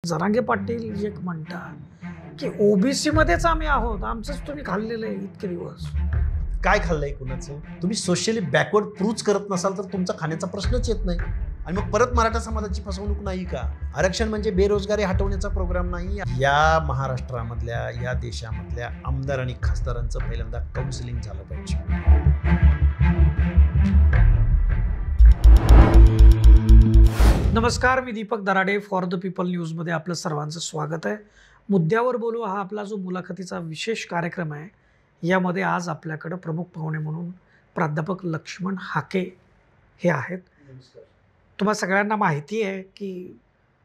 जरांगे पाटील एक म्हणतात की ओबीसी मध्येच आम्ही आहोत, आमचंच तुम्ही खाल्लेलं आहे इतके दिवस. काय खाल्लंय कुणाचं? तुम्ही सोशली बॅकवर्ड प्रूव्ह करत नसाल तर तुमचा खाण्याचा प्रश्नच येत नाही. आणि मग परत मराठा समाजाची फसवणूक नाही का? आरक्षण म्हणजे बेरोजगारी हटवण्याचा प्रोग्राम नाही. या महाराष्ट्रामधल्या, या देशामधल्या आमदार आणि खासदारांचं पहिल्यांदा काउन्सिलिंग झालं पाहिजे. नमस्कार, मी Deepak Darade. For the people न्यूजमध्ये आपलं सर्वांचं स्वागत आहे. मुद्द्यावर बोलू हा आपला जो मुलाखतीचा विशेष कार्यक्रम आहे. यामध्ये आज आपल्याकडं प्रमुख पाहुणे म्हणून प्राध्यापक लक्ष्मण हाके हे आहेत. तुम्हा सगळ्यांना माहिती आहे की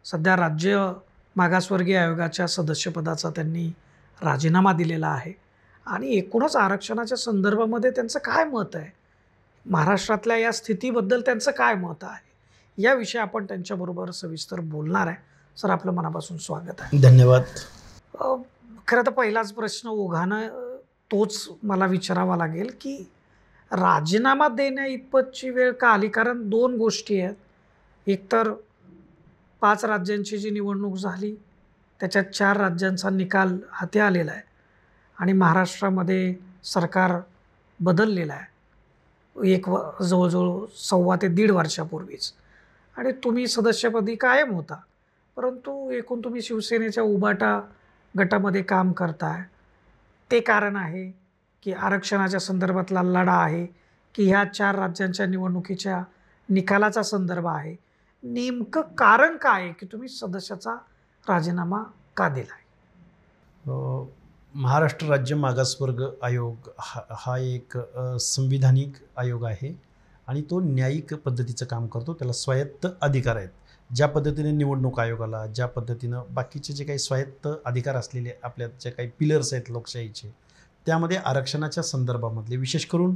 सध्या राज्य मागासवर्गीय आयोगाच्या सदस्यपदाचा त्यांनी राजीनामा दिलेला आहे आणि एकूणच आरक्षणाच्या संदर्भामध्ये त्यांचं काय मत आहे, महाराष्ट्रातल्या या स्थितीबद्दल त्यांचं काय मत आहे, याविषयी आपण त्यांच्याबरोबर सविस्तर बोलणार आहे. सर, आपलं मनापासून स्वागत आहे. धन्यवाद. खरं तर पहिलाच प्रश्न ओघानं तोच मला विचारावा लागेल की राजीनामा देण्या इतपतची वेळ का आली? कारण दोन गोष्टी आहेत. एकतर 5 राज्यांची जी निवडणूक झाली त्याच्यात 4 राज्यांचा निकाल हाती आलेला आहे आणि महाराष्ट्रामध्ये सरकार बदललेलं आहे जवळजवळ 1.25 ते 1.5 वर्षापूर्वीच. आणि तुम्ही सदस्यपदी कायम होता, परंतु एकूण तुम्ही शिवसेनेच्या उबाटा गटामध्ये काम करताय. ते कारण आहे की आरक्षणाच्या संदर्भातला लढा आहे की ह्या 4 राज्यांच्या निवडणुकीच्या निकालाचा संदर्भ आहे? नेमकं कारण काय आहे की तुम्ही सदस्याचा राजीनामा का दिला आहे? महाराष्ट्र राज्य मागासवर्ग आयोग हा एक संविधानिक आयोग आहे आणि तो न्यायिक पद्धतीचं काम करतो. त्याला स्वायत्त अधिकार आहेत. ज्या पद्धतीने निवडणूक आयोगाला, ज्या पद्धतीनं बाकीचे जे काही स्वायत्त अधिकार असलेले आपल्या जे काही पिलर्स आहेत लोकशाहीचे, त्यामध्ये आरक्षणाच्या संदर्भामधले विशेष करून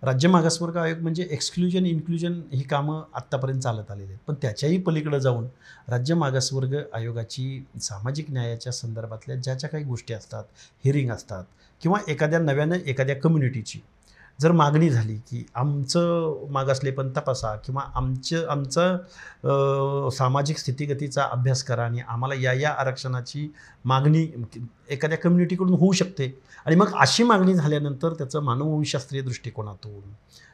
राज्य मागासवर्ग आयोग म्हणजे एक्सक्लुजन इन्क्लुजन ही कामं आत्तापर्यंत चालत आलेली आहेत. पण त्याच्याही पलीकडे जाऊन राज्य मागासवर्ग आयोगाची सामाजिक न्यायाच्या संदर्भातल्या ज्या काही गोष्टी असतात, हिअरिंग असतात किंवा एखाद्या नव्यानं एखाद्या कम्युनिटीची जर मागणी झाली की आमचं मागासलेपण तपासा किंवा आमचं सामाजिक स्थितीगतीचा अभ्यास करा आणि आम्हाला या आरक्षणाची मागणी एखाद्या कम्युनिटीकडून होऊ शकते. आणि मग अशी मागणी झाल्यानंतर त्याचं मानववंशशास्त्रीय दृष्टिकोनातून,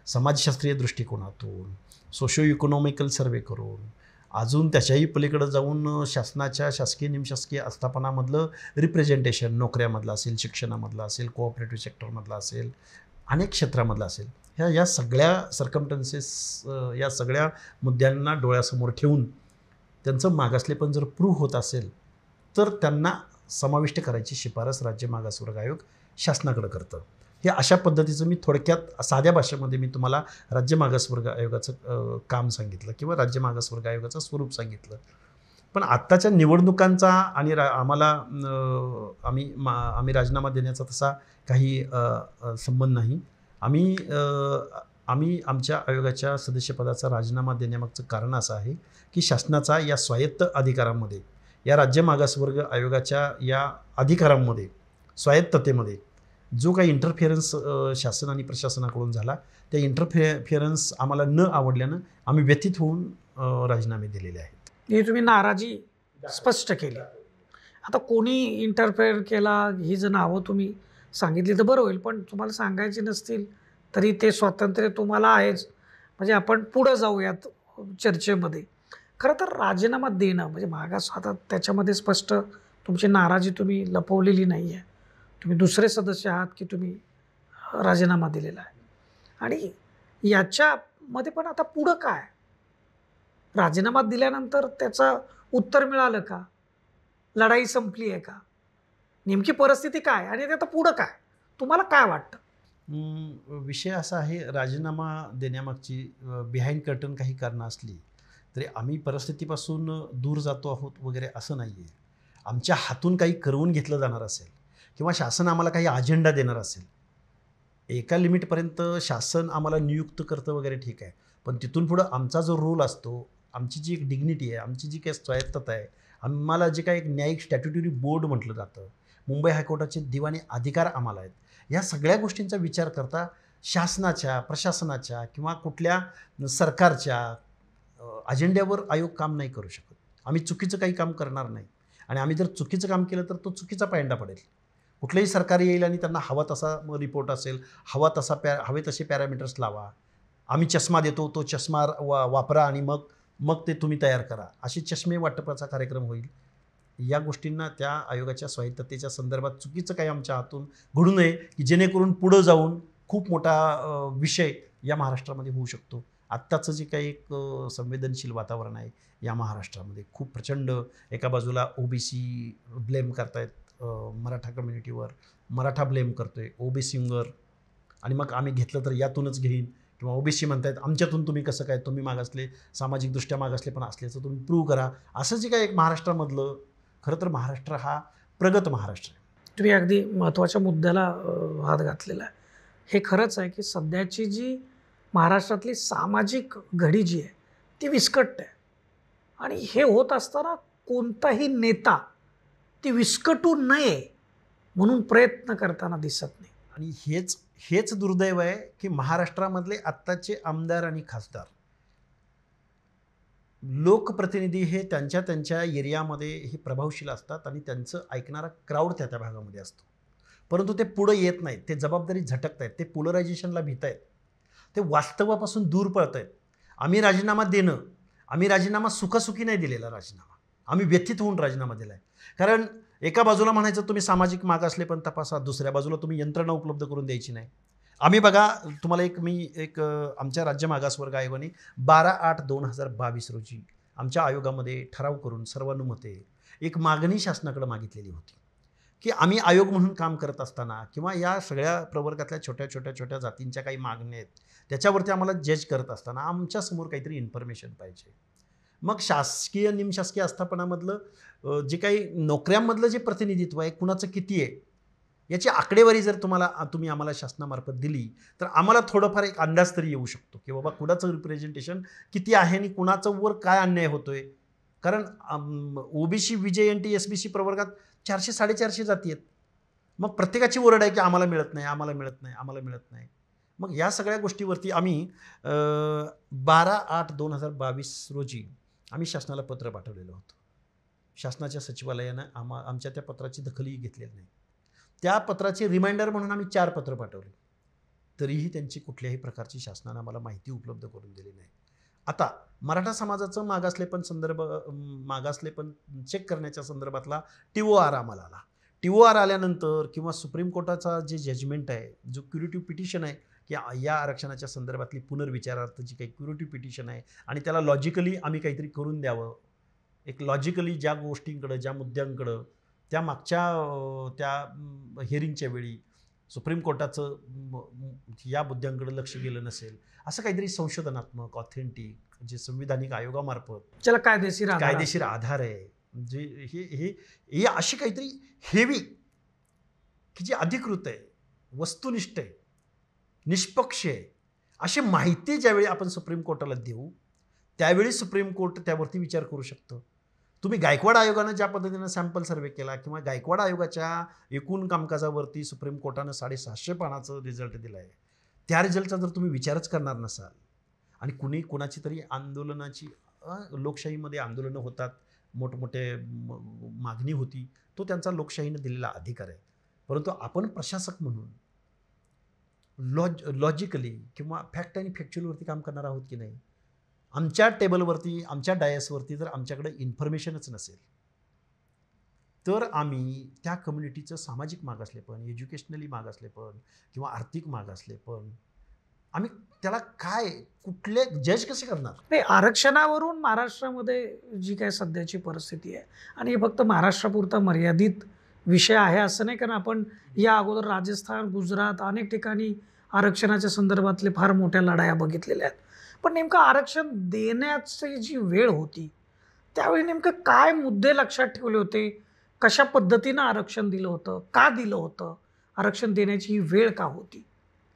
समाजशास्त्रीय दृष्टिकोनातून, सोशो इकॉनॉमिकल सर्वे करून अजून त्याच्याही पलीकडे जाऊन शासकीय निमशासकीय आस्थापनामधलं रिप्रेझेंटेशन नोकऱ्यामधलं असेल, शिक्षणामधलं असेल, कोऑपरेटिव्ह सेक्टरमधलं असेल, अनेक क्षेत्रामधलं असेल, या सगळ्या सर्कमटन्सेस, या सगळ्या मुद्द्यांना डोळ्यासमोर ठेवून त्यांचं मागासलेपण जर प्रूव्ह होत असेल तर त्यांना समाविष्ट करायची शिफारस राज्य मागासवर्ग आयोग शासनाकडे करतं. हे अशा पद्धतीचं मी थोडक्यात साध्या भाषेमध्ये मी तुम्हाला राज्य मागासवर्ग आयोगाचं काम सांगितलं किंवा राज्य मागासवर्ग आयोगाचं स्वरूप सांगितलं. पण आत्ताच्या निवडणुकांचा आणि आम्ही राजीनामा देण्याचा तसा काही संबंध नाही. आम्ही आमच्या आयोगाच्या सदस्यपदाचा राजीनामा देण्यामागचं कारण असं आहे की शासनाचा या स्वायत्त अधिकारांमध्ये, या राज्य मागासवर्ग आयोगाच्या या अधिकारांमध्ये, स्वायत्ततेमध्ये जो काही इंटरफिअरन्स शासन आणि प्रशासनाकडून झाला, त्या इंटरफिअरन्स आम्हाला न आवडल्यानं आम्ही व्यथित होऊन राजीनामे दिलेले आहेत. ही तुम्ही नाराजी स्पष्ट केली. आता कोणी इंटरफेअर केला ही जर नावं तुम्ही सांगितली तर बरं होईल, पण तुम्हाला सांगायची नसतील तरी ते स्वातंत्र्य तुम्हाला आहेच. म्हणजे आपण पुढं जाऊयात चर्चेमध्ये. खरं तर राजीनामा देणं म्हणजे मागास, आता त्याच्यामध्ये स्पष्ट तुमची नाराजी तुम्ही लपवलेली नाही आहे. तुम्ही दुसरे सदस्य आहात की तुम्ही राजीनामा दिलेला आहे. आणि याच्यामध्ये पण आता पुढं काय? राजीनामा दिल्यानंतर त्याचं उत्तर मिळालं का? लढाई संपली आहे का? नेमकी परिस्थिती काय आणि आता पुढं काय? तुम्हाला काय वाटतं? विषय असा आहे, राजीनामा देण्यामागची बिहाइंड कर्टन काही कारणं असली तरी आम्ही परिस्थितीपासून दूर जातो आहोत वगैरे असं नाही आहे. आमच्या हातून काही करवून घेतलं जाणार असेल किंवा शासन आम्हाला काही अजेंडा देणार असेल, एका लिमिटपर्यंत शासन आम्हाला नियुक्त करतं वगैरे ठीक आहे, पण तिथून पुढं आमचा जो रोल असतो, आमची जी एक डिग्निटी आहे, आमची जी काही स्वायत्तता आहे, आम्हाला जे काही एक न्यायिक स्टॅट्युटरी बोर्ड म्हटलं जातं, मुंबई हायकोर्टाचे दिवाणी अधिकार आम्हाला आहेत, या सगळ्या गोष्टींचा विचार करता शासनाच्या, प्रशासनाच्या किंवा कुठल्या सरकारच्या अजेंड्यावर आयोग काम नाही करू शकत. आम्ही चुकीचं काही काम करणार नाही. आणि आम्ही जर चुकीचं काम केलं तर तो चुकीचा पायंडा पडेल. कुठलंही सरकार येईल आणि त्यांना हवा तसा रिपोर्ट असेल, हवा तसा हवे तसे पॅरामीटर्स लावा. आम्ही चष्मा देतो, तो चष्मा वापरा आणि मग मग ते तुम्ही तयार करा. असे चष्मे वाटपाचा कार्यक्रम होईल. या गोष्टींना त्या आयोगाच्या स्वायत्ततेच्या संदर्भात चुकीचं काही आमच्या हातून घडू नये, की जेणेकरून पुढं जाऊन खूप मोठा विषय या महाराष्ट्रामध्ये होऊ शकतो. आत्ताचं जे काही एक संवेदनशील वातावरण आहे या महाराष्ट्रामध्ये खूप प्रचंड, एका बाजूला ओबीसी ब्लेम करतायत मराठा कम्युनिटीवर, मराठा ब्लेम करतोय, ओबीसीवर, आणि मग आम्ही घेतलं तर यातूनच घेईन, किंवा ओबीसी म्हणतायत आमच्यातून तुम्ही कसं काय, तुम्ही मागासले, सामाजिकदृष्ट्या मागासले पण असल्याचं तुम्ही प्रूव्ह करा. असं जे काय एक महाराष्ट्रामधलं, खरं तर महाराष्ट्र हा प्रगत महाराष्ट्र आहे. तुम्ही अगदी महत्त्वाच्या मुद्द्याला हात घातलेला आहे. हे खरंच आहे की सध्याची जी महाराष्ट्रातली सामाजिक घडी जी आहे ती विस्कटते आणि हे होत असताना कोणताही नेता ती विस्कटू नये म्हणून प्रयत्न करताना दिसत नाही. आणि हेच दुर्दैव आहे की महाराष्ट्रामधले आत्ताचे आमदार आणि खासदार, लोकप्रतिनिधी हे त्यांच्या एरियामध्ये हे प्रभावशील असतात आणि त्यांचं ऐकणारा क्राऊड त्या भागामध्ये असतो, परंतु ते पुढं येत नाहीत, ते जबाबदारी झटकत आहेत, ते पोलरायझेशनला भीत आहेत, ते वास्तवापासून दूर पळत आहेत. आम्ही राजीनामा देणं, आम्ही राजीनामा सुखासुखी नाही दिलेला राजीनामा, आम्ही व्यथित होऊन राजीनामा दिला आहे. कारण एका बाजूला म्हणायचं तुम्ही सामाजिक मागासले पण तपासा, दुसऱ्या बाजूला तुम्ही यंत्रणा उपलब्ध करून द्यायची नाही. आम्ही बघा, तुम्हाला एक आमच्या राज्य मागासवर्ग आयोगाने 12/8/2022 रोजी आमच्या आयोगामध्ये ठराव करून सर्वानुमते एक मागणी शासनाकडे मागितलेली होती की आम्ही आयोग म्हणून काम करत असताना किंवा या सगळ्या प्रवर्गातल्या छोट्या जातींच्या काही मागण्या आहेत त्याच्यावरती आम्हाला जज करत असताना आमच्यासमोर काहीतरी इन्फॉर्मेशन पाहिजे. मग शासकीय निमशासकीय आस्थापनामधलं जे काही नोकऱ्यांमधलं जे प्रतिनिधित्व आहे कुणाचं किती आहे याची आकडेवारी जर तुम्ही आम्हाला शासनामार्फत दिली तर आम्हाला थोडंफार एक अंदाज तरी येऊ शकतो की बाबा कुणाचं रिप्रेझेंटेशन किती आहे आणि कुणाचं वर काय अन्याय होतोय. कारण ओबीसी VJNT SBC प्रवर्गात 400-450 जाती आहेत. मग प्रत्येकाची ओरड आहे की आम्हाला मिळत नाही, आम्हाला मिळत नाही, आम्हाला मिळत नाही. मग या सगळ्या गोष्टीवरती आम्ही 12/8/2022 रोजी आम्ही शासनाला पत्र पाठवलेलं होतं. शासनाच्या सचिवालयानं आमच्या त्या पत्राची दखलही घेतलेली नाही. त्या पत्राची रिमाइंडर म्हणून आम्ही 4 पत्र पाठवली, तरीही त्यांची कुठल्याही प्रकारची शासनानं आम्हाला माहिती उपलब्ध करून दिली नाही. आता मराठा समाजाचं मागासलेपण चेक करण्याच्या संदर्भातला TOR आम्हाला आला. TOR आल्यानंतर किंवा सुप्रीम कोर्टाचा जे जजमेंट आहे, जो क्युरेटिव्ह पिटिशन आहे की या आरक्षणाच्या संदर्भातली पुनर्विचारार्थ जी काही क्युरेटिव्ह पिटिशन आहे आणि त्याला लॉजिकली आम्ही काहीतरी करून द्यावं, एक लॉजिकली ज्या गोष्टींकडं, ज्या मुद्द्यांकडं त्या मागच्या त्या हिअरिंगच्या वेळी सुप्रीम कोर्टाचं या मुद्द्यांकडे लक्ष गेलं नसेल, असं काहीतरी संशोधनात्मक ऑथेंटिक जे संविधानिक आयोगामार्फत ज्याला कायदेशीर आधार आहे, जे हे अशी काहीतरी हेवी की जी अधिकृत आहे, वस्तुनिष्ठ आहे, निष्पक्ष आहे, अशी माहिती ज्यावेळी आपण सुप्रीम कोर्टाला देऊ त्यावेळी सुप्रीम कोर्ट त्यावरती विचार करू शकतं. तुम्ही गायकवाड आयोगानं ज्या पद्धतीनं सॅम्पल सर्वे केला किंवा गायकवाड आयोगाच्या एकूण कामकाजावरती सुप्रीम कोर्टानं 650 पानाचं रिझल्ट दिला आहे, त्या रिझल्टचा जर तुम्ही विचारच करणार नसाल आणि कुणाची तरी आंदोलनाची लोकशाहीमध्ये आंदोलनं होतात, मोठमोठे मागणी होती, तो त्यांचा लोकशाहीनं दिलेला अधिकार आहे. परंतु आपण प्रशासक म्हणून लॉजिकली किंवा फॅक्ट आणि फॅक्च्युअलवरती काम करणार आहोत की नाही. आमच्या टेबलवरती, आमच्या डायसवरती जर आमच्याकडे इन्फॉर्मेशनच नसेल तर आम्ही त्या कम्युनिटीचं सामाजिक मागासलेपण, एज्युकेशनली मागासलेपण किंवा आर्थिक मागासलेपण आम्ही त्याला कुठले जज कसे करणार. नाही, आरक्षणावरून महाराष्ट्रामध्ये जी काय सध्याची परिस्थिती आहे आणि हे फक्त महाराष्ट्रापुरता मर्यादित विषय आहे असं नाही, कारण आपण या अगोदर राजस्थान, गुजरात अनेक ठिकाणी आरक्षणाच्या संदर्भातले फार मोठ्या लढाया बघितलेल्या आहेत. पण नेमकं आरक्षण देण्याची जी वेळ होती त्यावेळी नेमकं काय मुद्दे लक्षात ठेवले होते, कशा पद्धतीनं आरक्षण दिलं होतं, का दिलं होतं, आरक्षण देण्याची ही वेळ का होती,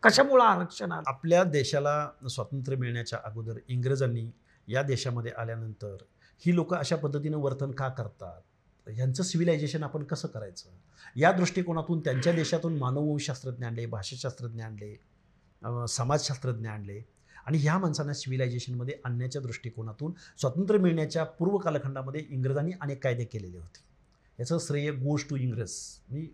कशामुळं आरक्षण आलं. आपल्या देशाला स्वातंत्र्य मिळण्याच्या अगोदर इंग्रजांनी या देशामध्ये आल्यानंतर ही लोक अशा पद्धतीनं वर्तन का करतात, यांचं सिव्हिलायझेशन आपण कसं करायचं, या दृष्टिकोनातून त्यांच्या देशातून मानववंशशास्त्रज्ञ आणले, भाषाशास्त्रज्ञ आणले, समाजशास्त्रज्ञ आणले आणि ह्या माणसांना सिव्हिलायझेशनमध्ये आणण्याच्या दृष्टिकोनातून स्वातंत्र्य मिळण्याच्या पूर्व कालखंडामध्ये इंग्रजांनी अनेक कायदे केलेले होते. याचं श्रेय गोज टू इंग्रज. मी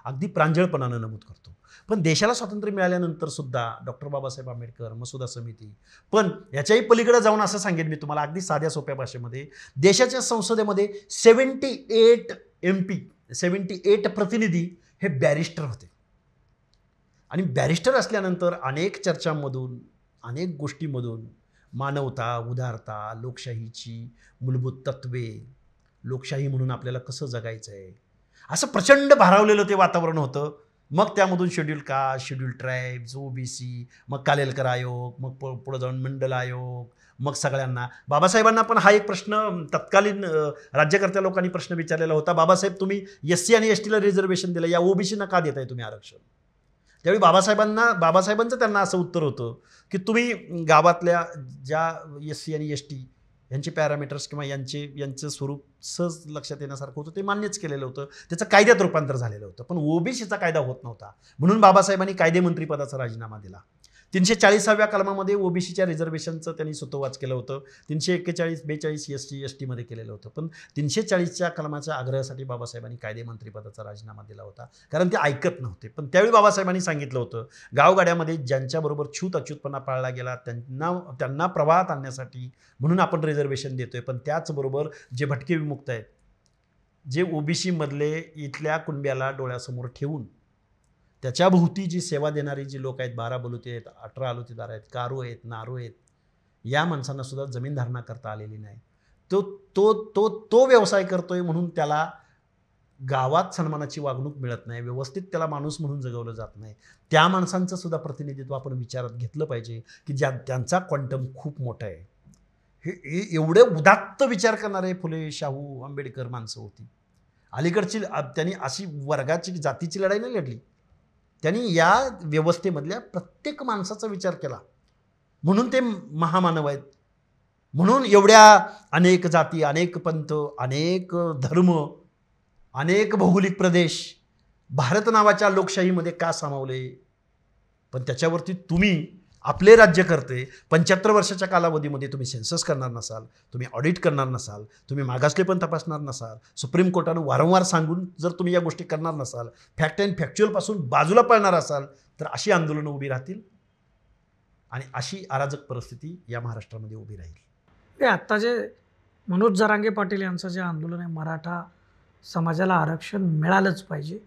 अगदी प्रांजळपणानं नमूद करतो. पण देशाला स्वातंत्र्य मिळाल्यानंतर सुद्धा डॉक्टर बाबासाहेब आंबेडकर, मसुदा समिती, पण याच्याही पलीकडे जाऊन असं सांगेन मी तुम्हाला अगदी साध्या सोप्या भाषेमध्ये, देशाच्या संसदेमध्ये 78 MP, 78 प्रतिनिधी हे बॅरिस्टर होते. आणि बॅरिस्टर असल्यानंतर अनेक चर्चांमधून, अनेक गोष्टींमधून मानवता, उदारता, लोकशाहीची मूलभूत तत्वे, लोकशाही म्हणून आपल्याला कसं जगायचं आहे, असं प्रचंड भारावलेलं ते वातावरण होतं. मग त्यामधून schedule caste, schedule tribes, OBC, मग कालेलकर आयोग, मग पुढं जाऊन मंडल आयोग, मग सगळ्यांना. बाबासाहेबांना पण हा एक प्रश्न तत्कालीन राज्यकर्त्या लोकांनी प्रश्न विचारलेला होता, बाबासाहेब तुम्ही SC आणि STला रिझर्वेशन दिलं, या OBCना का देताय तुम्ही आरक्षण? त्यावेळी बाबासाहेबांचं त्यांना असं उत्तर होतं की तुम्ही गावातल्या ज्या SC आणि ST यांचे पॅरामीटर्स किंवा यांचं स्वरूप सहज लक्षात येण्यासारखं होतं, ते मान्यच केलेलं होतं, त्याचं कायद्यात रूपांतर झालेलं होतं. पण OBCचा कायदा होत नव्हता, म्हणून बाबासाहेबांनी कायदेमंत्रीपदाचा राजीनामा दिला. 340व्या कलमामध्ये OBCच्या रिझर्वेशनचं त्यांनी सुतोवाच केलं होतं. 341, 42 SC STमध्ये केलेलं होतं. पण 340च्या कलमाच्या आग्रहासाठी बाबासाहेबांनी कायदेमंत्रीपदाचा राजीनामा दिला होता, कारण ते ऐकत नव्हते. पण त्यावेळी बाबासाहेबांनी सांगितलं होतं, गावगाड्यामध्ये ज्यांच्याबरोबर छूत अच्युतपणा पाळला गेला त्यांना प्रवाहात आणण्यासाठी म्हणून आपण रिझर्वेशन देतोय. पण त्याचबरोबर जे भटके विमुक्त आहेत, जे OBC मधले इथल्या कुणब्याला डोळ्यासमोर ठेवून त्याच्या भोवती जी सेवा देणारी जी लोक आहेत, 12 बलुते आहेत, 18 आलुतेदार आहेत, कारू आहेत, नारू आहेत, या माणसांना सुद्धा जमीन धारणा करता आलेली नाही. तो व्यवसाय करतोय म्हणून त्याला गावात सन्मानाची वागणूक मिळत नाही, व्यवस्थित त्याला माणूस म्हणून जगवलं जात नाही. त्या माणसांचं सुद्धा प्रतिनिधित्व आपण विचारात घेतलं पाहिजे की त्यांचा क्वांटम खूप मोठा आहे. हे एवढे उदात्त विचार करणारे फुले, शाहू, आंबेडकर माणसं होती. अलीकडची त्यांनी अशी वर्गाची, जातीची लढाई नाही लढली, त्यांनी या व्यवस्थेमधल्या प्रत्येक माणसाचा विचार केला, म्हणून ते महामानव आहेत. म्हणून एवढ्या अनेक जाती, अनेक पंथ, अनेक धर्म, अनेक भौगोलिक प्रदेश भारत नावाच्या लोकशाहीमध्ये का सामावले? पण त्याच्यावरती तुम्ही आपले राज्य करते 75 वर्षाच्या कालावधीमध्ये तुम्ही सेन्सस करणार नसाल, तुम्ही ऑडिट करणार नसाल, तुम्ही मागासले पण तपासणार नसाल, सुप्रीम कोर्टानं वारंवार सांगून जर तुम्ही या गोष्टी करणार नसाल, फॅक्ट अँड फॅक्च्युअलपासून बाजूला पळणार असाल, तर अशी आंदोलनं उभी राहतील आणि अशी अराजक परिस्थिती या महाराष्ट्रामध्ये उभी राहील. हे आत्ता जे मनोज जरांगे पाटील यांचं जे आंदोलन आहे, मराठा समाजाला आरक्षण मिळालंच पाहिजे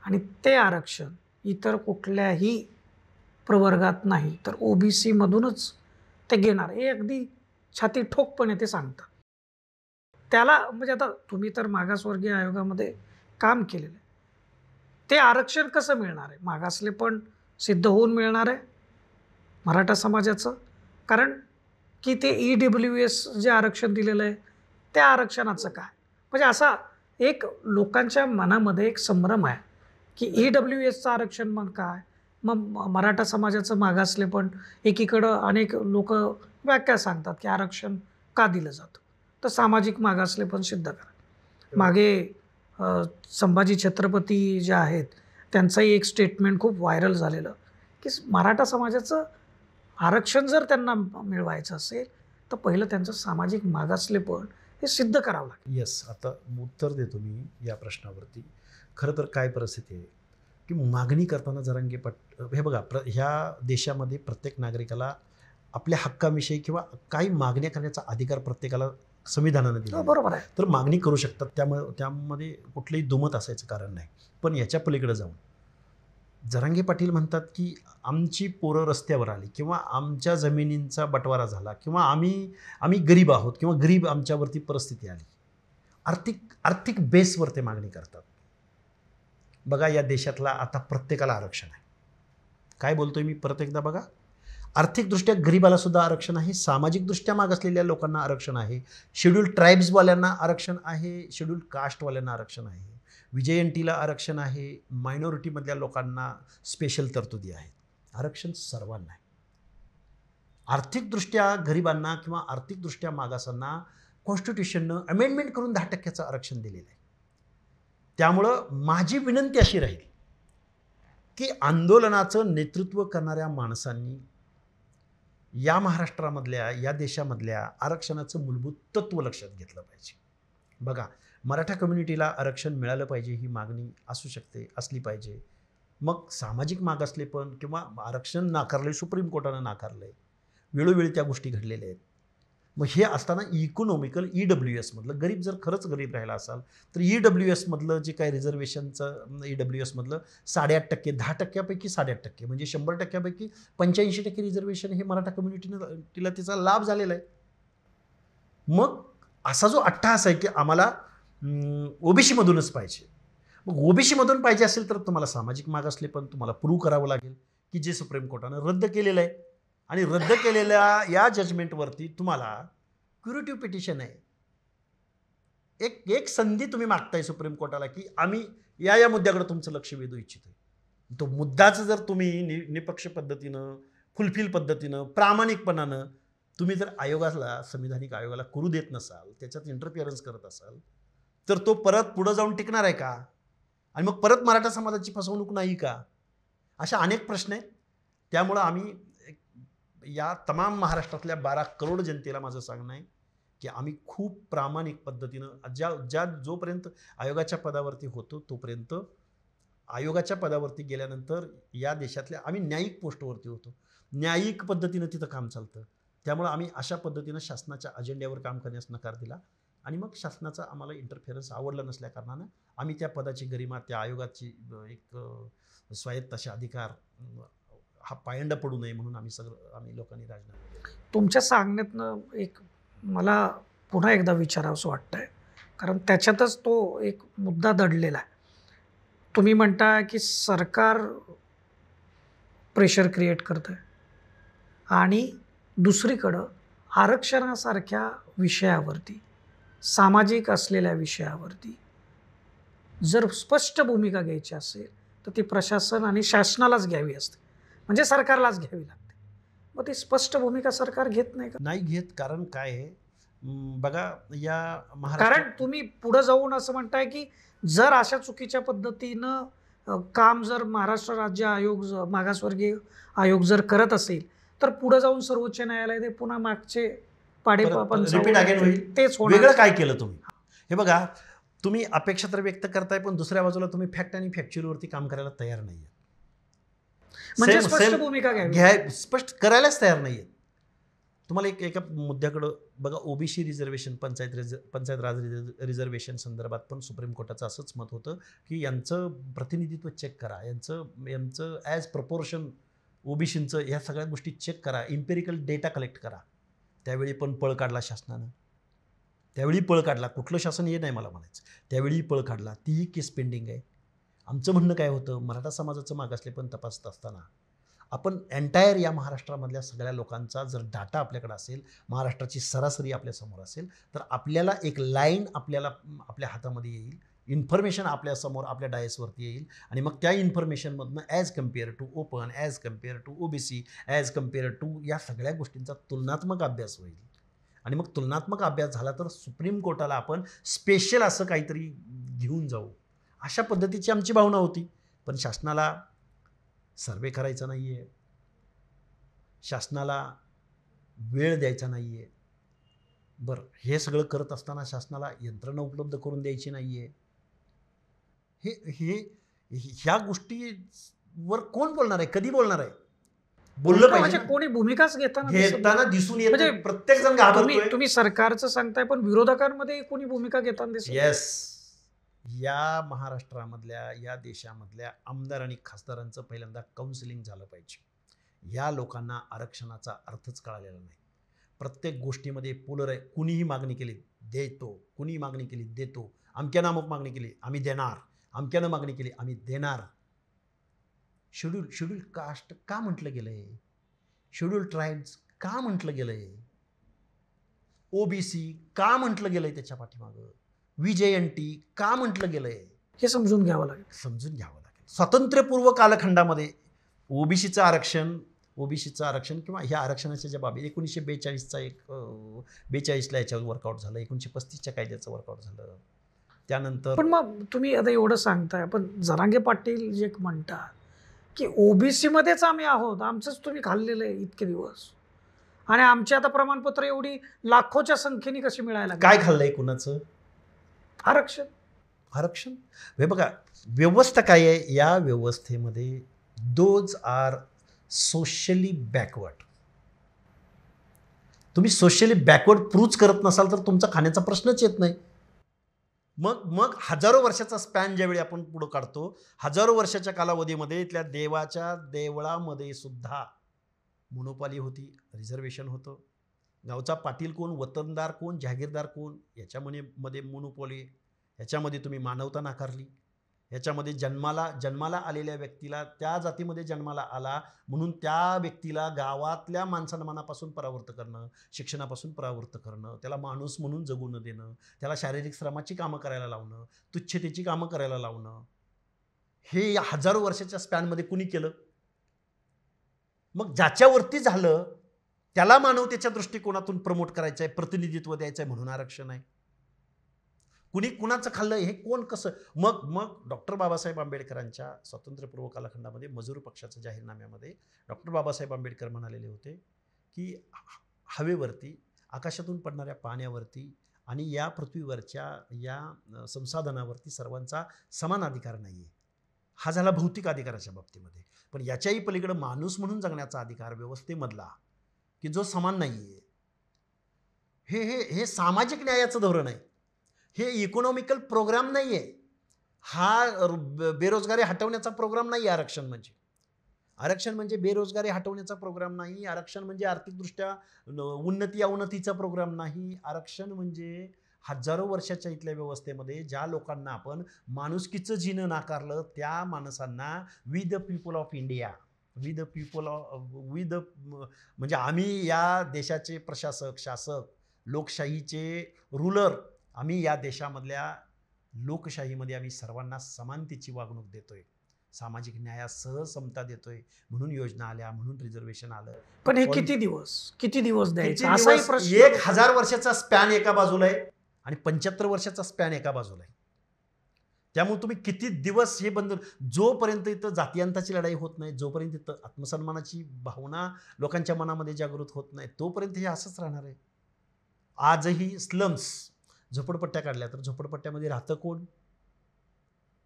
आणि ते आरक्षण इतर कुठल्याही प्रवर्गात नाही तर OBC मधूनच ते घेणार, हे अगदी छाती ठोकपणे ते सांगतात. त्याला म्हणजे आता तुम्ही तर मागासवर्गीय आयोगामध्ये काम केलेलं आहे, ते आरक्षण कसं मिळणार आहे? मागासले पण सिद्ध होऊन मिळणार आहे मराठा समाजाचं? कारण की ते EWS जे आरक्षण दिलेलं आहे त्या आरक्षणाचं काय? म्हणजे असा एक लोकांच्या मनामध्ये एक संभ्रम आहे की EWSचं आरक्षण मग काय, मग मराठा समाजाचं मागासले पण. एकीकडं अनेक लोक व्याख्या सांगतात की आरक्षण का दिलं जातं, तर सामाजिक मागासले पण सिद्ध करा. मागे संभाजी छत्रपती जे आहेत त्यांचंही एक स्टेटमेंट खूप व्हायरल झालेलं की मराठा समाजाचं आरक्षण जर त्यांना मिळवायचं असेल तर पहिलं त्यांचं सामाजिक मागासले पण हे सिद्ध करावं लागेल. येस, आता उत्तर देतो मी या प्रश्नावरती. खरं तर काय परिस्थिती आहे की मागणी करताना जरांगे हे बघा, ह्या देशामध्ये प्रत्येक नागरिकाला आपल्या हक्काविषयी किंवा काही मागण्या करण्याचा अधिकार प्रत्येकाला संविधानानं दिला. बरोबर आहे, तर मागणी करू शकतात, त्यामध्ये कुठलंही दुमत असायचं कारण नाही. पण याच्या पलीकडे जाऊन जरांगे पाटील म्हणतात की आमची पोरं रस्त्यावर आली किंवा आमच्या जमिनींचा बंटवारा झाला किंवा आम्ही गरीब आहोत किंवा गरीब आमच्यावरती परिस्थिती आली. आर्थिक बेसवर ते मागणी करतात. बघा, या देशातला आता प्रत्येकाला आरक्षण आहे. काय बोलतोय मी परत एकदा बघा, आर्थिकदृष्ट्या गरिबाला सुद्धा आरक्षण आहे, सामाजिकदृष्ट्या मागासलेल्या लोकांना आरक्षण आहे, शेड्यूल ट्राईब्सवाल्यांना आरक्षण आहे, शेड्यूल कास्टवाल्यांना आरक्षण आहे, VJNTला आरक्षण आहे, मायनॉरिटीमधल्या लोकांना स्पेशल तरतुदी आहेत. आरक्षण सर्वांना आहे. आर्थिकदृष्ट्या गरिबांना किंवा आर्थिकदृष्ट्या मागासांना कॉन्स्टिट्यूशननं अमेंडमेंट करून 10% आरक्षण दिलेलं आहे. त्यामुळं माझी विनंती अशी राहील की आंदोलनाचं नेतृत्व करणाऱ्या माणसांनी या महाराष्ट्रामधल्या, या देशामधल्या आरक्षणाचं मूलभूत तत्त्व लक्षात घेतलं पाहिजे. बघा, मराठा कम्युनिटीला आरक्षण मिळालं पाहिजे ही मागणी असू शकते, असली पाहिजे. मग सामाजिक मागासलेपण किंवा आरक्षण नाकारले, सुप्रीम कोर्टानं नाकारलंय, वेळोवेळी त्या गोष्टी घडलेल्या आहेत. मग हे असताना इकॉनॉमिकल EWSमधलं गरीब जर खरंच गरीब राहिला असाल तर EWSमधलं जे काही रिझर्वेशनचं EWSमधलं 8.5%, 10%पैकी 8.5%, म्हणजे 100%पैकी 85% रिझर्वेशन हे मराठा कम्युनिटीनं तिला त्याचा लाभ झालेला आहे. मग असा जो अट्टहास आहे की आम्हाला OBCमधूनच पाहिजे, मग OBCमधून पाहिजे असेल तर तुम्हाला सामाजिक मागासलेपण तुम्हाला प्रूव्ह करावं लागेल की जे सुप्रीम कोर्टानं रद्द केलेलं आहे. आणि रद्द केलेल्या या जजमेंटवरती तुम्हाला क्युरेटिव्ह पिटिशन आहे. एक संधी तुम्ही मागताय सुप्रीम कोर्टाला की आम्ही या मुद्द्याकडे तुमचं लक्ष वेधू इच्छितोय. तो मुद्दाच जर तुम्ही निपक्ष पद्धतीनं, फुलफिल पद्धतीनं, प्रामाणिकपणानं तुम्ही जर आयोगाला, संविधानिक आयोगाला करू देत नसाल, त्याच्यात इंटरफिअरन्स करत असाल, तर तो परत पुढं जाऊन टिकणार आहे का? आणि मग परत मराठा समाजाची फसवणूक नाही का? अशा अनेक प्रश्न आहेत. त्यामुळं आम्ही या तमाम महाराष्ट्रातल्या 12 करोड जनतेला माझं सांगणं आहे की आम्ही खूप प्रामाणिक पद्धतीनं जोपर्यंत आयोगाच्या पदावरती होतो तोपर्यंत, आयोगाच्या पदावरती गेल्यानंतर या देशातल्या आम्ही न्यायिक पोस्टवरती होतो, न्यायिक पद्धतीनं तिथं काम चालतं. त्यामुळं आम्ही अशा पद्धतीनं शासनाच्या अजेंड्यावर काम करण्यास नकार दिला आणि मग शासनाचा आम्हाला इंटरफेरन्स आवडला नसल्या कारणानं आम्ही त्या पदाची गरिमा, त्या आयोगाची एक स्वायत्त असे अधिकार हा पायंडा पडू नये म्हणून आम्ही लोकांनी राजीनामा दिला. तुमच्या सांगण्यातनं एक मला पुन्हा एकदा विचारावंसं वाटतंय, कारण त्याच्यातच तो एक मुद्दा दडलेला आहे. तुम्ही म्हणता की सरकार प्रेशर क्रिएट करतंय आणि दुसरीकडं आरक्षणासारख्या विषयावरती, सामाजिक असलेल्या विषयावरती जर स्पष्ट भूमिका घ्यायची असेल तर ती प्रशासन आणि शासनालाच घ्यावी असते, म्हणजे सरकारलाच घ्यावी लागते. मग ती स्पष्ट भूमिका सरकार घेत नाही का? नाही घेत. कारण काय आहे बघा, या कारण तुम्ही पुढे जाऊन असं म्हणताय की जर अशा चुकीच्या पद्धतीनं काम जर महाराष्ट्र राज्य आयोग, मागासवर्गीय आयोग जर करत असेल तर पुढे जाऊन सर्वोच्च न्यायालय ते पुन्हा मागचे पाडे रिपीट अगेन होईल. तेच होणार. वेगळं काय केलं तुम्ही? हे बघा, तुम्ही अपेक्षा तर व्यक्त करताय पण दुसऱ्या बाजूला तुम्ही फॅक्ट आणि फॅक्च्युअलवरती काम करायला तयार नाहीये. म्हणजे स्पष्ट भूमिका स्पष्ट करायलाच तयार नाहीये. तुम्हाला एका मुद्द्याकडं बघा, OBC रिझर्वेशन, पंचायत राज रिझर्वेशन संदर्भात पण सुप्रीम कोर्टाचं असंच मत होतं की यांचं प्रतिनिधित्व चेक करा, यांचं ॲज प्रपोर्शन OBCचं ह्या सगळ्या गोष्टी चेक करा, इम्पेरिकल डेटा कलेक्ट करा. त्यावेळी पण पळ काढला शासनानं. त्यावेळी पळ काढला. कुठलं शासन हे नाही मला म्हणायचं, त्यावेळी पळ काढला. तीही केस पेंडिंग आहे. आमचं म्हणणं काय होतं, मराठा समाजाचं मागासलेपण तपासत असताना आपण एंटायर या महाराष्ट्रामधल्या सगळ्या लोकांचा जर डाटा आपल्याकडे असेल, महाराष्ट्राची सरासरी आपल्यासमोर असेल, तर आपल्याला एक लाईन आपल्या हातामध्ये येईल, इन्फॉर्मेशन आपल्यासमोर आपल्या डायसवरती येईल आणि मग त्या इन्फॉर्मेशनमधनं as compare to open, as compare to OBC, as compare to या सगळ्या गोष्टींचा तुलनात्मक अभ्यास होईल. आणि मग तुलनात्मक अभ्यास झाला तर सुप्रीम कोर्टाला आपण स्पेशल असं काहीतरी घेऊन जाऊ, अशा पद्धतीची आमची भावना होती. पण शासनाला सर्वे करायचा नाही आहे, शासनाला वेळ द्यायचा नाही आहे. बरं, हे सगळं करत असताना शासनाला यंत्रणा उपलब्ध करून द्यायची नाही आहे. ह्या गोष्टीवर कोण बोलणार आहे, कधी बोलणार आहे? बोललं पाहिजे. म्हणजे कोणी भूमिकाच घेताना दिसून येत नाही. प्रत्येक जण घाबरतोय. तुम्ही सरकारचं सांगताय पण विरोधकांमध्ये कोणी भूमिका घेताना दिसत. येस, या महाराष्ट्रामधल्या, या देशामधल्या आमदार आणि खासदारांचं पहिल्यांदा काउन्सिलिंग झालं पाहिजे. या लोकांना आरक्षणाचा अर्थच कळालेला नाही. प्रत्येक गोष्टीमध्ये पोलर आहे. कुणीही मागणी केली देतो, कुणीही मागणी केली देतो, अमक्यानं अमुक मागणी केली आम्ही देणार, अमक्यानं मागणी केली आम्ही देणार. शेड्यूल कास्ट का म्हटलं गेलंय? शेड्यूल ट्राईब्स का म्हटलं गेलंय? OBC का म्हटलं गेलंय? त्याच्या पाठीमागं VJNT का म्हटलं गेलंय? हे समजून घ्यावं लागेल. स्वातंत्र्यपूर्व कालखंडामध्ये OBCचं आरक्षण किंवा ह्या आरक्षणाच्या ज्या बाबी 1942चा 42ला याच्यावर वर्कआउट झालं, 1935च्या कायद्याचं वर्कआउट झालं. त्यानंतर पण मग तुम्ही आता एवढं सांगताय, पण जरांगे पाटील जे म्हणतात की OBC मध्येच आम्ही आहोत, आमचंच तुम्ही खाल्लेलं आहे इतके दिवस, आणि आमची आता प्रमाणपत्र एवढी लाखोच्या संख्येने कशी मिळायला? काय खाल्लंय कुणाचं? आरक्षण हे बघा, व्यवस्था काय आहे, या व्यवस्थेमध्ये दोज आर सोशली बॅकवर्ड. तुम्ही सोशली बॅकवर्ड प्रूव्ह करत नसाल तर तुमचा खाण्याचा प्रश्नच येत नाही. मग हजारो वर्षाचा स्पॅन ज्यावेळी आपण पुढं काढतो, हजारो वर्षाच्या कालावधीमध्ये इथल्या देवाच्या देवळामध्ये सुद्धा मोनोपॉली होती, रिझर्वेशन होतं. गावचा पाटील कोण, वतनदार कोण, जहागीरदार कोण, याच्यामध्ये मोनोपॉली. याच्यामध्ये तुम्ही मानवता नाकारली. याच्यामध्ये जन्माला आलेल्या व्यक्तीला, त्या जातीमध्ये जन्माला आला म्हणून त्या व्यक्तीला गावातल्या माणसांमनापासून परावृत्त करणं, शिक्षणापासून परावृत्त करणं, त्याला माणूस म्हणून जगू न देणं, त्याला शारीरिक श्रमाची कामं करायला लावणं, तुच्छतेची कामं करायला लावणं, हे या हजारो वर्षाच्या स्पॅनमध्ये कुणी केलं? मग ज्याच्यावरती झालं त्याला मानवतेच्या दृष्टिकोनातून प्रमोट करायचं आहे, प्रतिनिधित्व द्यायचं आहे म्हणून आरक्षण आहे. कुणी कुणाचं खाल्लं हे कोण कसं? मग डॉक्टर बाबासाहेब आंबेडकरांच्या स्वातंत्र्यपूर्व कालखंडामध्ये मजूर पक्षाच्या जाहीरनाम्यामध्ये डॉक्टर बाबासाहेब आंबेडकर म्हणालेले होते की हवेवरती, आकाशातून पडणाऱ्या पाण्यावरती आणि या पृथ्वीवरच्या या संसाधनावरती सर्वांचा समान अधिकार नाही आहे. हा झाला भौतिक अधिकाराच्या बाबतीमध्ये. पण याच्याही पलीकडे माणूस म्हणून जगण्याचा अधिकार व्यवस्थेमधला की जो समान नाही आहे, हे सामाजिक न्यायाचं धोरण आहे. हे इकॉनॉमिकल प्रोग्राम नाही आहे. हा बेरोजगारी हटवण्याचा प्रोग्राम नाही. आरक्षण म्हणजे बेरोजगारी हटवण्याचा प्रोग्राम नाही. आरक्षण म्हणजे आर्थिकदृष्ट्या अवनतीचा प्रोग्राम नाही. आरक्षण म्हणजे हजारो वर्षाच्या इथल्या व्यवस्थेमध्ये ज्या लोकांना आपण माणुसकीचं जीणं नाकारलं, त्या माणसांना we the people of India, म्हणजे आम्ही या देशाचे प्रशासक, शासक, लोकशाहीचे रूलर, आम्ही या देशामधल्या लोकशाहीमध्ये आम्ही सर्वांना समानतेची वागणूक देतोय, सामाजिक न्यायासह समता देतोय, म्हणून योजना आल्या, म्हणून रिझर्वेशन आलं. पण हे किती दिवस द्यायचं? 1000 वर्षाचा स्पॅन एका बाजूला आहे आणि 75 वर्षाचा स्पॅन एका बाजूला आहे. त्यामुळे तुम्ही किती दिवस हे बंद, जोपर्यंत इथं जातीयांताची लढाई होत नाही, जोपर्यंत इथं आत्मसन्मानाची भावना लोकांच्या मनामध्ये जागृत होत नाही, तोपर्यंत हे असंच राहणार आहे. आजही स्लम्स, झोपडपट्ट्या काढल्या तर झोपडपट्ट्यामध्ये राहतं कोण?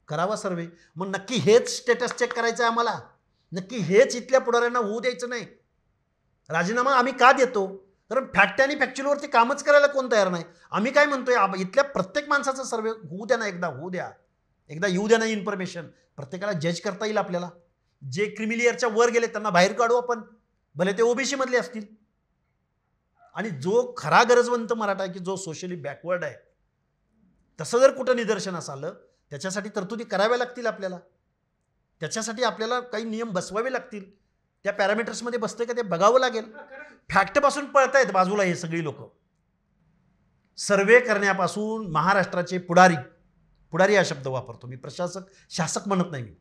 करावा सर्वे. मग नक्की हेच स्टेटस चेक करायचं आहे आम्हाला? नक्की हेच इथल्या पुढाऱ्यांना होऊ द्यायचं नाही? राजीनामा आम्ही का देतो? कारण फॅक्ट आणि फॅक्च्युअलवरती कामच करायला कोण तयार नाही. आम्ही काय म्हणतोय, इथल्या प्रत्येक माणसाचा सर्वे होऊ द्या ना, एकदा येऊ द्या ना इन्फॉर्मेशन. प्रत्येकाला जज करता येईल आपल्याला. जे क्रिमिलियरच्या वर गेले त्यांना बाहेर काढू आपण, भले ते ओबीसी मधले असतील. आणि जो खरा गरजवंत मराठा आहे की जो सोशली बॅकवर्ड आहे, तसं जर कुठं निदर्शनास आलं, त्याच्यासाठी तरतुदी कराव्या लागतील आपल्याला. त्याच्यासाठी आपल्याला काही नियम बसवावे लागतील. त्या पॅरामीटर्समध्ये बसते का ते बघावं लागेल. फॅक्टपासून पळतायत बाजूला हे सगळी लोक. सर्वे करण्यापासून महाराष्ट्राचे पुढारी हा शब्द वापरतो मी, प्रशासक शासक म्हणत नाही मी.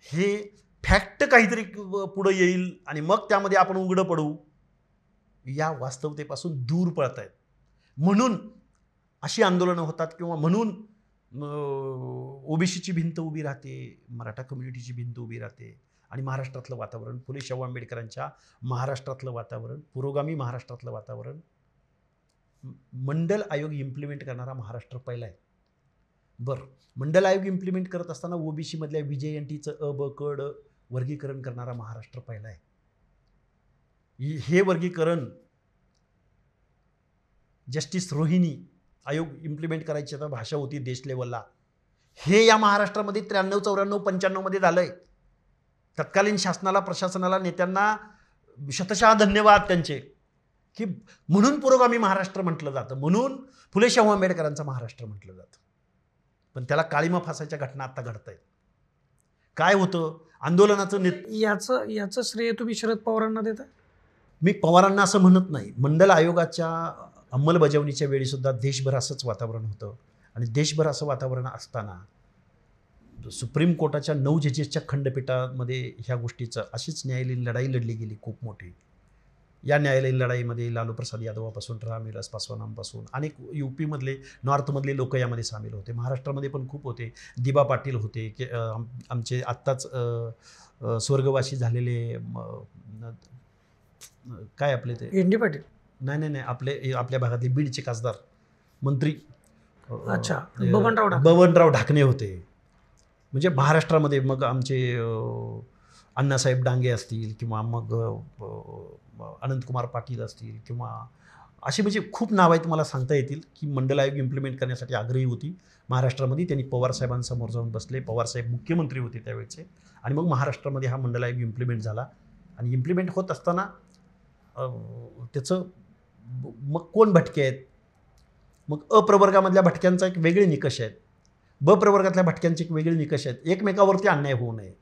हे फॅक्ट काहीतरी पुढं येईल आणि मग त्यामध्ये आपण उघडं पडू, या वास्तवतेपासून दूर पळत आहेत. म्हणून अशी आंदोलनं होतात किंवा म्हणून ओबीसीची भिंत उभी राहते, मराठा कम्युनिटीची भिंत उभी राहते. आणि महाराष्ट्रातलं वातावरण, फुले शाहू आंबेडकरांच्या महाराष्ट्रातलं वातावरण, पुरोगामी महाराष्ट्रातलं वातावरण, मंडल आयोग इम्प्लिमेंट करणारा महाराष्ट्र पहिला आहे. बरं, मंडल आयोग इम्प्लिमेंट करत असताना ओबीसी मधल्या VJNTचं अ ब क ड वर्गीकरण करणारा महाराष्ट्र पहिला आहे. हे वर्गीकरण जस्टिस रोहिणी आयोग इम्प्लिमेंट करायची आता भाषा होती देश लेवलला. हे या महाराष्ट्रामध्ये 93, 94, 95 मध्ये झालंय. तत्कालीन शासनाला, प्रशासनाला, नेत्यांना शतशः धन्यवाद त्यांचे, की म्हणून पुरोगामी महाराष्ट्र म्हटलं जातं, म्हणून फुले शाहू आंबेडकरांचा महाराष्ट्र म्हटलं जातं. पण त्याला काळीमा फासायच्या घटना आता घडत आहेत. काय होतं आंदोलनाचं याचं श्रेय तुम्ही शरद पवारांना देता? मी पवारांना असं म्हणत नाही. मंडल आयोगाच्या अंमलबजावणीच्या वेळी सुद्धा देशभर असंच वातावरण होतं. आणि देशभर असं वातावरण असताना सुप्रीम कोर्टाच्या 9 जजेसच्या खंडपीठामध्ये ह्या गोष्टीचं अशीच न्यायालयीन लढाई लढली गेली खूप मोठी. या न्यायालयीन लढाईमध्ये लालू प्रसाद यादवापासून रामविलास पासवानांपासून अनेक UP-मधले, नॉर्थमधले लोक यामध्ये सामील होते. महाराष्ट्रामध्ये पण खूप होते. दिबा पाटील होते, की आमचे आत्ताच स्वर्गवासी झालेले काय आपले ते एनडी पाटील, नाही आपल्या भागातले बीडचे खासदार, मंत्री, अच्छा, बबनराव ढाकणे. बबनराव ढाकणे होते. म्हणजे महाराष्ट्रामध्ये मग आमचे अण्णासाहेब डांगे असतील किंवा मग अनंतकुमार पाटील असतील किंवा अशी म्हणजे खूप नावं आहेत मला सांगता येतील की मंडल आयोग इम्प्लिमेंट करण्यासाठी आग्रही होती महाराष्ट्रामध्ये. त्यांनी पवारसाहेबांसमोर जाऊन बसले. पवारसाहेब मुख्यमंत्री होते त्यावेळेचे आणि मग महाराष्ट्रामध्ये हा मंडल आयोग इम्प्लिमेंट झाला. आणि इम्प्लिमेंट होत असताना त्याचं मग कोण भटके आहेत, मग अप्रवर्गामधल्या भटक्यांचा एक वेगळे निकष आहेत, ब प्रवर्गातल्या भटक्यांचे एक वेगळे निकष आहेत. एकमेकावरती अन्याय होऊ नये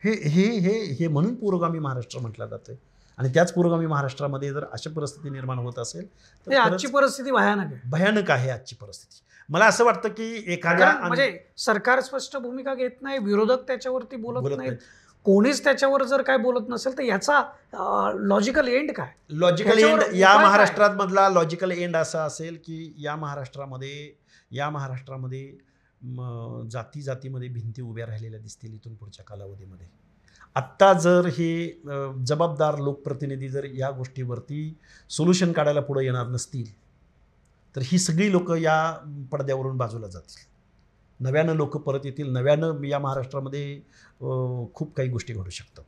हे हे हे हे म्हणून पुरोगामी महाराष्ट्र म्हटलं जातं. आणि त्याच पुरोगामी महाराष्ट्रामध्ये जर अशी परिस्थिती निर्माण होत असेल तर आजची परिस्थिती भयानक आहे. भयानक आहे आजची परिस्थिती. मला असं वाटतं की एखाद्या म्हणजे सरकार स्पष्ट भूमिका घेत नाही, विरोधक त्याच्यावरती बोलत नाहीत, कोणीच त्याच्यावर जर काय बोलत नसेल तर याचा लॉजिकल एंड काय? लॉजिकल एंड या महाराष्ट्रात मधला लॉजिकल एंड असा असेल की या महाराष्ट्रामध्ये जाती जातीमध्ये भिंती उभ्या राहिलेल्या दिसतील इथून पुढच्या कालावधीमध्ये. आत्ता जर हे जबाबदार लोकप्रतिनिधी जर या गोष्टीवरती सोल्युशन काढायला पुढे येणार नसतील तर ही सगळी लोक या पडद्यावरून बाजूला जातील. नव्यानं लोक परत येतील. नव्यानं या महाराष्ट्रामध्ये खूप काही गोष्टी घडू शकतात.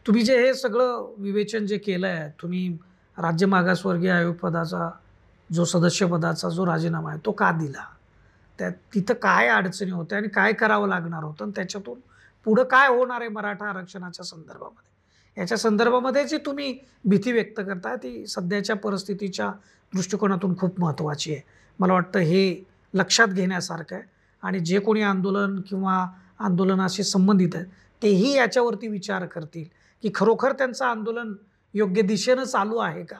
तुम्ही जे हे सगळं विवेचन जे केलं आहे, तुम्ही राज्य मागासवर्गीय आयोग पदाचा जो सदस्यपदाचा जो राजीनामा आहे तो का दिला, तिथं काय अडचणी होत्या आणि काय करावं लागणार होतं आणि त्याच्यातून पुढं काय होणार आहे मराठा आरक्षणाच्या संदर्भामध्ये, याच्या संदर्भामध्ये जी तुम्ही भीती व्यक्त करताय ती सध्याच्या परिस्थितीच्या दृष्टिकोनातून खूप महत्त्वाची आहे. मला वाटतं हे लक्षात घेण्यासारखं आहे आणि जे कोणी आंदोलन किंवा आंदोलनाशी संबंधित आहेत तेही याच्यावरती विचार करतील की खरोखर त्यांचं आंदोलन योग्य दिशेनं चालू आहे का.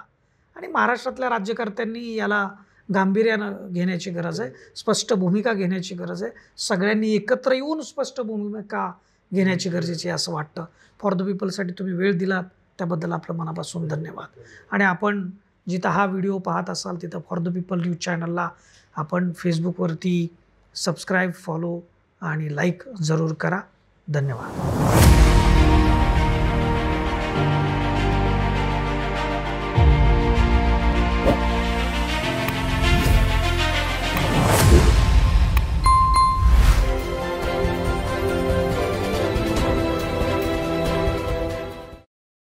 आणि महाराष्ट्रातल्या राज्यकर्त्यांनी याला गांभीर्यानं घेण्याची गरज आहे, स्पष्ट भूमिका घेण्याची गरज आहे. सगळ्यांनी एकत्र येऊन स्पष्ट भूमिका घेण्याची गरजेची आहे असं वाटतं. फॉर द पीपलसाठी तुम्ही वेळ दिलात त्याबद्दल आपलं मनापासून धन्यवाद. आणि आपण जिथं हा व्हिडिओ पाहत असाल तिथं फॉर द पीपल न्यूज चॅनलला आपण फेसबुकवरती सबस्क्राईब, फॉलो आणि लाईक जरूर करा. धन्यवाद.